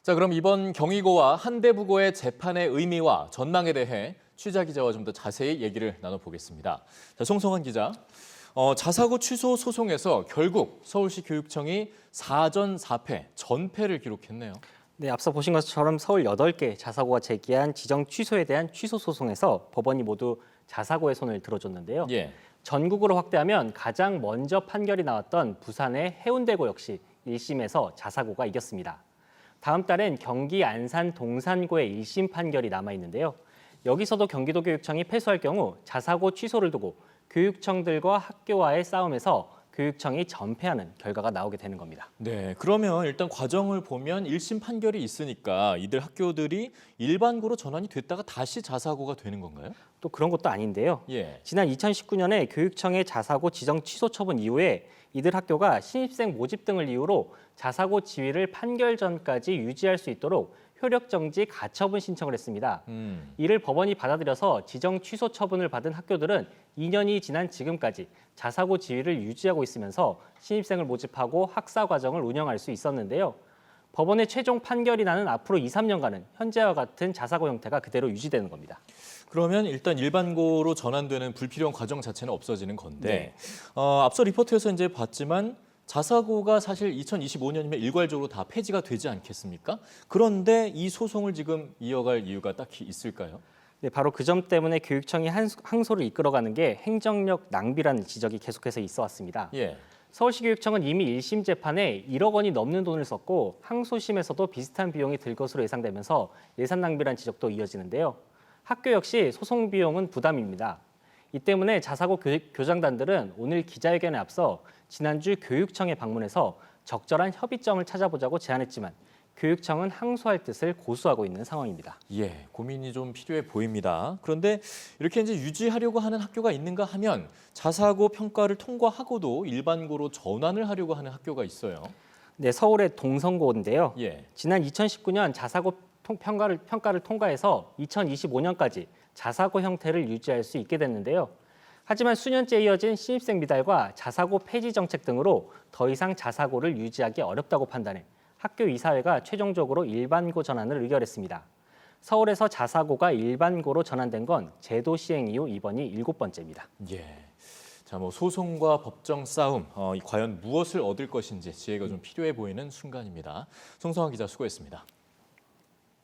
자, 그럼 이번 경희고와 한대부고의 재판의 의미와 전망에 대해 취자 기자와 좀 더 자세히 얘기를 나눠보겠습니다. 자, 송성환 기자. 자사고 취소 소송에서 결국 서울시 교육청이 4전 4패, 전패를 기록했네요. 네, 앞서 보신 것처럼 서울 8개 자사고가 제기한 지정 취소에 대한 취소 소송에서 법원이 모두 자사고의 손을 들어줬는데요. 예. 전국으로 확대하면 가장 먼저 판결이 나왔던 부산의 해운대고 역시 1심에서 자사고가 이겼습니다. 다음 달엔 경기 안산 동산고의 1심 판결이 남아있는데요. 여기서도 경기도교육청이 패소할 경우 자사고 취소를 두고 교육청들과 학교와의 싸움에서 교육청이 전패하는 결과가 나오게 되는 겁니다. 네, 그러면 일단 과정을 보면 1심 판결이 있으니까 이들 학교들이 일반고로 전환이 됐다가 다시 자사고가 되는 건가요? 또 그런 것도 아닌데요. 예. 지난 2019년에 교육청의 자사고 지정 취소 처분 이후에 이들 학교가 신입생 모집 등을 이유로 자사고 지위를 판결 전까지 유지할 수 있도록 효력정지 가처분 신청을 했습니다. 이를 법원이 받아들여서 지정 취소 처분을 받은 학교들은 2년이 지난 지금까지 자사고 지위를 유지하고 있으면서 신입생을 모집하고 학사 과정을 운영할 수 있었는데요. 법원의 최종 판결이 나는 앞으로 2, 3년간은 현재와 같은 자사고 형태가 그대로 유지되는 겁니다. 그러면 일단 일반고로 전환되는 불필요한 과정 자체는 없어지는 건데 앞서 리포트에서 이제 봤지만 자사고가 사실 2025년이면 일괄적으로 다 폐지가 되지 않겠습니까? 그런데 이 소송을 지금 이어갈 이유가 딱히 있을까요? 네, 바로 그 점 때문에 교육청이 항소를 이끌어가는 게 행정력 낭비라는 지적이 계속해서 있어 왔습니다. 예. 서울시 교육청은 이미 1심 재판에 1억 원이 넘는 돈을 썼고 항소심에서도 비슷한 비용이 들 것으로 예상되면서 예산 낭비란 지적도 이어지는데요. 학교 역시 소송 비용은 부담입니다. 이 때문에 자사고 교장단들은 오늘 기자회견에 앞서 지난주 교육청에 방문해서 적절한 협의점을 찾아보자고 제안했지만 교육청은 항소할 뜻을 고수하고 있는 상황입니다. 예, 고민이 좀 필요해 보입니다. 그런데 이렇게 이제 유지하려고 하는 학교가 있는가 하면 자사고 평가를 통과하고도 일반고로 전환을 하려고 하는 학교가 있어요. 네, 서울의 동성고인데요. 예. 지난 2019년 자사고 평가를 통과해서 2025년까지 자사고 형태를 유지할 수 있게 됐는데요. 하지만 수년째 이어진 신입생 미달과 자사고 폐지 정책 등으로 더 이상 자사고를 유지하기 어렵다고 판단해 학교 이사회가 최종적으로 일반고 전환을 의결했습니다. 서울에서 자사고가 일반고로 전환된 건 제도 시행 이후 이번이 7번째입니다. 예. 자, 소송과 법정 싸움, 과연 무엇을 얻을 것인지 지혜가 좀 필요해 보이는 순간입니다. 송성환 기자 수고했습니다.